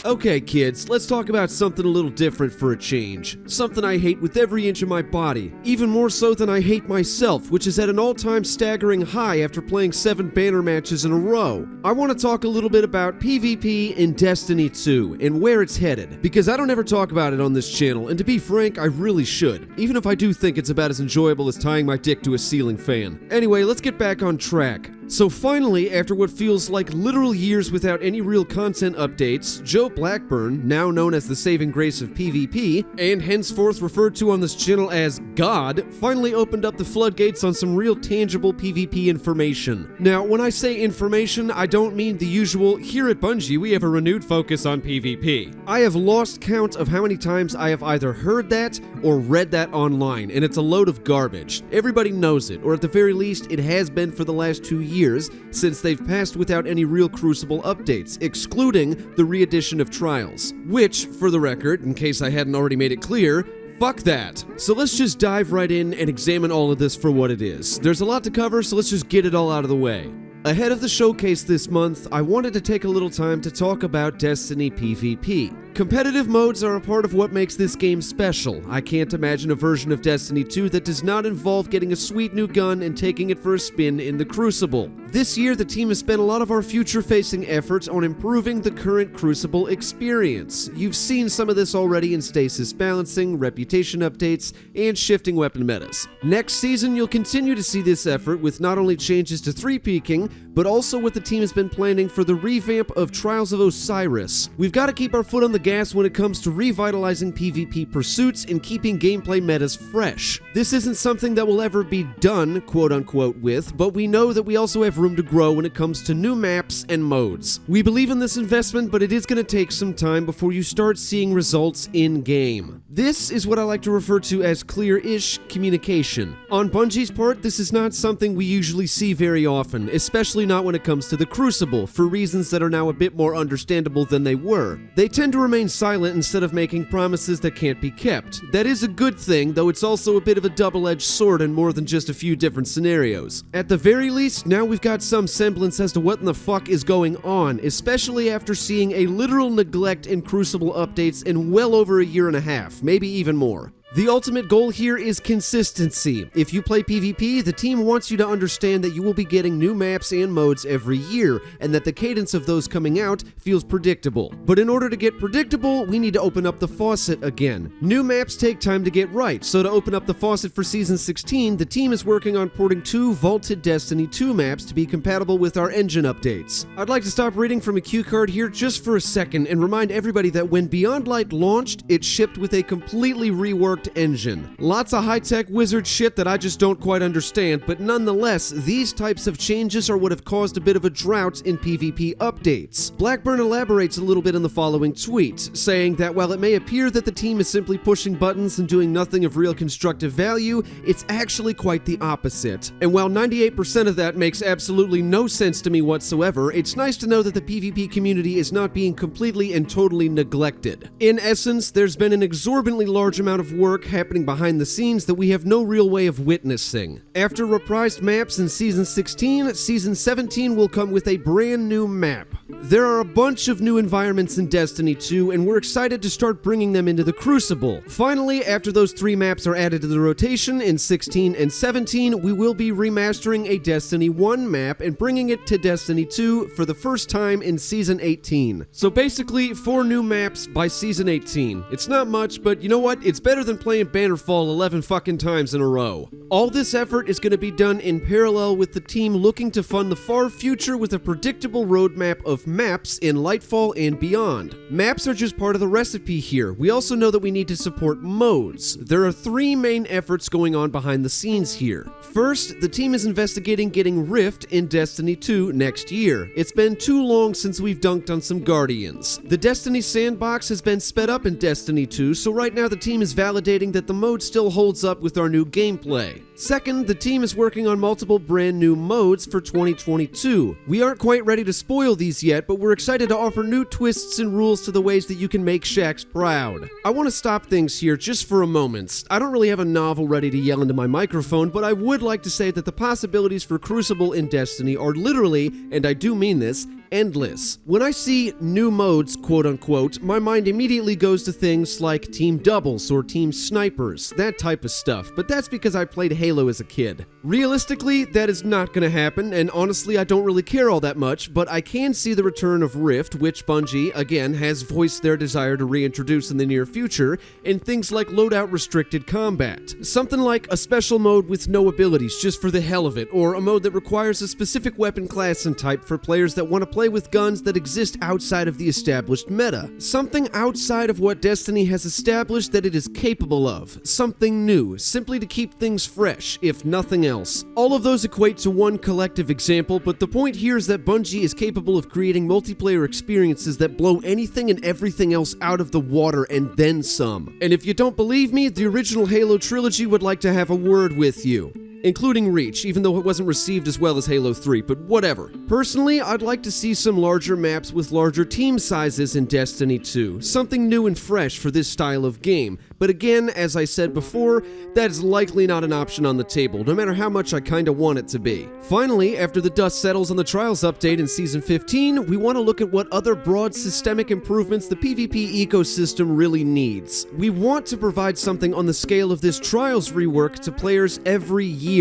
Okay kids, let's talk about something a little different for a change. Something I hate with every inch of my body. Even more so than I hate myself, which is at an all-time staggering high after playing 7 banner matches in a row. I want to talk a little bit about PvP in Destiny 2 and where it's headed, because I don't ever talk about it on this channel, and to be frank, I really should, even if I do think it's about as enjoyable as tying my dick to a ceiling fan. Anyway, let's get back on track. So finally, after what feels like literal years without any real content updates, Joe Blackburn, now known as the saving grace of PvP, and henceforth referred to on this channel as God, finally opened up the floodgates on some real tangible PvP information. Now, when I say information, I don't mean the usual, here at Bungie we have a renewed focus on PvP. I have lost count of how many times I have either heard that or read that online, and it's a load of garbage. Everybody knows it, or at the very least, it has been for the last 2 years, since they've passed without any real Crucible updates, excluding the re-edition of Trials. Which, for the record, in case I hadn't already made it clear, fuck that. So let's just dive right in and examine all of this for what it is. There's a lot to cover, so let's just get it all out of the way. Ahead of the showcase this month, I wanted to take a little time to talk about Destiny PvP. Competitive modes are a part of what makes this game special. I can't imagine a version of Destiny 2 that does not involve getting a sweet new gun and taking it for a spin in the Crucible. This year, the team has spent a lot of our future-facing efforts on improving the current Crucible experience. You've seen some of this already in stasis balancing, reputation updates, and shifting weapon metas. Next season, you'll continue to see this effort with not only changes to 3-peaking, but also what the team has been planning for the revamp of Trials of Osiris. We've got to keep our foot on the gas when it comes to revitalizing PvP pursuits and keeping gameplay metas fresh. This isn't something that will ever be done, quote-unquote, with, but we know that we also have room to grow when it comes to new maps and modes. We believe in this investment, but it is going to take some time before you start seeing results in-game. This is what I like to refer to as clear-ish communication. On Bungie's part, this is not something we usually see very often, especially not when it comes to the Crucible, for reasons that are now a bit more understandable than they were. They tend to remain silent instead of making promises that can't be kept. That is a good thing, though it's also a bit of a double-edged sword in more than just a few different scenarios. At the very least, now we've got some semblance as to what in the fuck is going on, especially after seeing a literal neglect in Crucible updates in well over a year and a half, maybe even more. The ultimate goal here is consistency. If you play PvP, the team wants you to understand that you will be getting new maps and modes every year, and that the cadence of those coming out feels predictable. But in order to get predictable, we need to open up the faucet again. New maps take time to get right, so to open up the faucet for Season 16, the team is working on porting 2 vaulted Destiny 2 maps to be compatible with our engine updates. I'd like to stop reading from a cue card here just for a second and remind everybody that when Beyond Light launched, it shipped with a completely reworked engine. Lots of high-tech wizard shit that I just don't quite understand, but nonetheless, these types of changes are what have caused a bit of a drought in PvP updates. Blackburn elaborates a little bit in the following tweet, saying that while it may appear that the team is simply pushing buttons and doing nothing of real constructive value, it's actually quite the opposite. And while 98% of that makes absolutely no sense to me whatsoever, it's nice to know that the PvP community is not being completely and totally neglected. In essence, there's been an exorbitantly large amount of work happening behind the scenes that we have no real way of witnessing. After reprised maps in Season 16, Season 17 will come with a brand new map. There are a bunch of new environments in Destiny 2, and we're excited to start bringing them into the Crucible. Finally, after those 3 maps are added to the rotation in 16 and 17, we will be remastering a Destiny 1 map and bringing it to Destiny 2 for the first time in Season 18. So basically, 4 new maps by Season 18. It's not much, but you know what? It's better than playing Bannerfall 11 fucking times in a row. All this effort is going to be done in parallel with the team looking to fund the far future with a predictable roadmap of maps in Lightfall and beyond. Maps are just part of the recipe here. We also know that we need to support modes. There are 3 main efforts going on behind the scenes here. First, the team is investigating getting Rift in Destiny 2 next year. It's been too long since we've dunked on some Guardians. The Destiny sandbox has been sped up in Destiny 2, so right now the team is validating that the mode still holds up with our new gameplay. Second, the team is working on multiple brand new modes for 2022. We aren't quite ready to spoil these yet, but we're excited to offer new twists and rules to the ways that you can make Shaxx proud. I want to stop things here just for a moment. I don't really have a novel ready to yell into my microphone, but I would like to say that the possibilities for Crucible in Destiny are literally, and I do mean this, endless. When I see new modes, quote unquote, my mind immediately goes to things like team doubles or team snipers, that type of stuff, but that's because I played Halo as a kid. Realistically, that is not gonna happen, and honestly I don't really care all that much, but I can see the return of Rift, which Bungie, again, has voiced their desire to reintroduce in the near future, and things like loadout restricted combat. Something like a special mode with no abilities just for the hell of it, or a mode that requires a specific weapon class and type for players that want to play with guns that exist outside of the established meta. Something outside of what Destiny has established that it is capable of. Something new, simply to keep things fresh, if nothing else. All of those equate to one collective example, but the point here is that Bungie is capable of creating multiplayer experiences that blow anything and everything else out of the water and then some. And if you don't believe me, the original Halo trilogy would like to have a word with you. Including Reach, even though it wasn't received as well as Halo 3, but whatever. Personally, I'd like to see some larger maps with larger team sizes in Destiny 2, something new and fresh for this style of game. But again, as I said before, that is likely not an option on the table, no matter how much I kinda want it to be. Finally, after the dust settles on the Trials update in Season 15, we want to look at what other broad systemic improvements the PvP ecosystem really needs. We want to provide something on the scale of this Trials rework to players every year.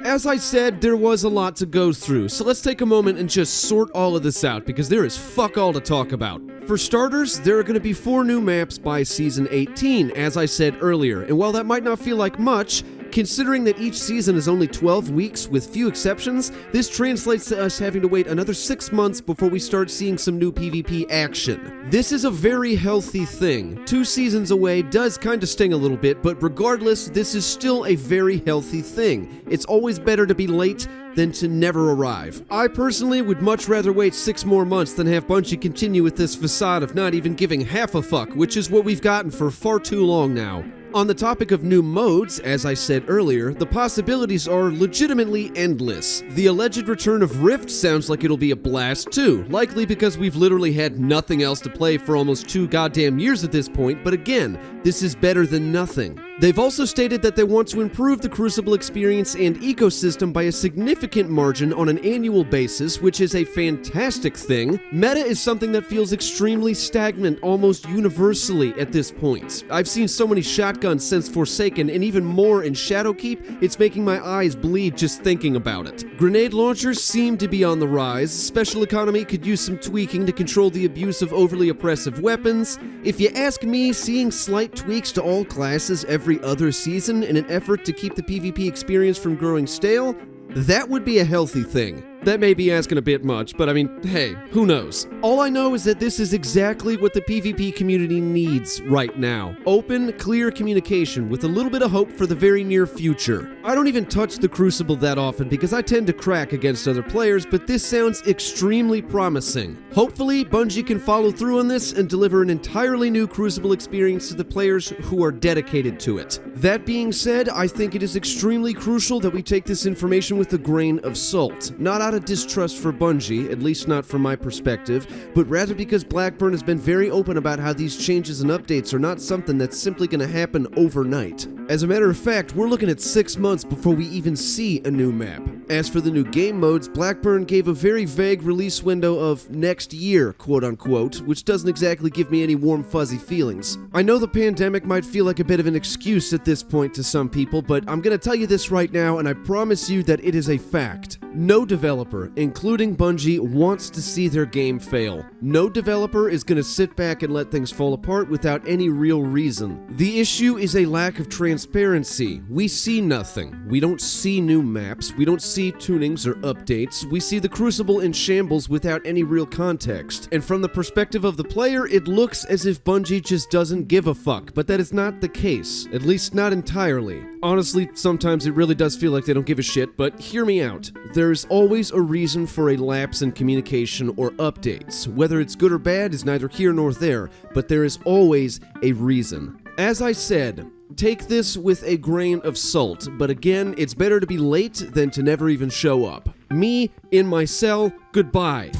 As I said, there was a lot to go through, so let's take a moment and just sort all of this out, because there is fuck all to talk about. For starters, there are going to be 4 new maps by Season 18, as I said earlier, and while that might not feel like much, considering that each season is only 12 weeks with few exceptions, this translates to us having to wait another 6 months before we start seeing some new PvP action. This is a very healthy thing. 2 seasons away does kinda sting a little bit, but regardless, this is still a very healthy thing. It's always better to be late than to never arrive. I personally would much rather wait 6 more months than have Bungie continue with this facade of not even giving half a fuck, which is what we've gotten for far too long now. On the topic of new modes, as I said earlier, the possibilities are legitimately endless. The alleged return of Rift sounds like it'll be a blast too, likely because we've literally had nothing else to play for almost 2 goddamn years at this point, but again, this is better than nothing. They've also stated that they want to improve the Crucible experience and ecosystem by a significant margin on an annual basis, which is a fantastic thing. Meta is something that feels extremely stagnant almost universally at this point. I've seen so many shotguns since Forsaken, and even more in Shadowkeep, it's making my eyes bleed just thinking about it. Grenade launchers seem to be on the rise. Special Economy could use some tweaking to control the abuse of overly oppressive weapons. If you ask me, seeing slight tweaks to all classes every other season in an effort to keep the PvP experience from growing stale, that would be a healthy thing. That may be asking a bit much, but I mean, hey, who knows? All I know is that this is exactly what the PvP community needs right now. Open, clear communication with a little bit of hope for the very near future. I don't even touch the Crucible that often because I tend to crack against other players, but this sounds extremely promising. Hopefully, Bungie can follow through on this and deliver an entirely new Crucible experience to the players who are dedicated to it. That being said, I think it is extremely crucial that we take this information with a grain of salt. Not out of distrust for Bungie, at least not from my perspective, but rather because Blackburn has been very open about how these changes and updates are not something that's simply going to happen overnight. As a matter of fact, we're looking at 6 months before we even see a new map. As for the new game modes, Blackburn gave a very vague release window of next year, quote unquote, which doesn't exactly give me any warm fuzzy feelings. I know the pandemic might feel like a bit of an excuse at this point to some people, but I'm gonna tell you this right now, and I promise you that it is a fact. No developer, including Bungie, wants to see their game fail. No developer is gonna sit back and let things fall apart without any real reason. The issue is a lack of transparency. We see nothing. We don't see new maps. We don't see tunings or updates. We see the Crucible in shambles without any real context. And from the perspective of the player, it looks as if Bungie just doesn't give a fuck, but that is not the case. At least not entirely. Honestly, sometimes it really does feel like they don't give a shit, but hear me out. There's always a reason for a lapse in communication or updates. Whether it's good or bad is neither here nor there, but there is always a reason. As I said, Take this with a grain of salt, but again, it's better to be late than to never even show up. Me, in my cell, goodbye.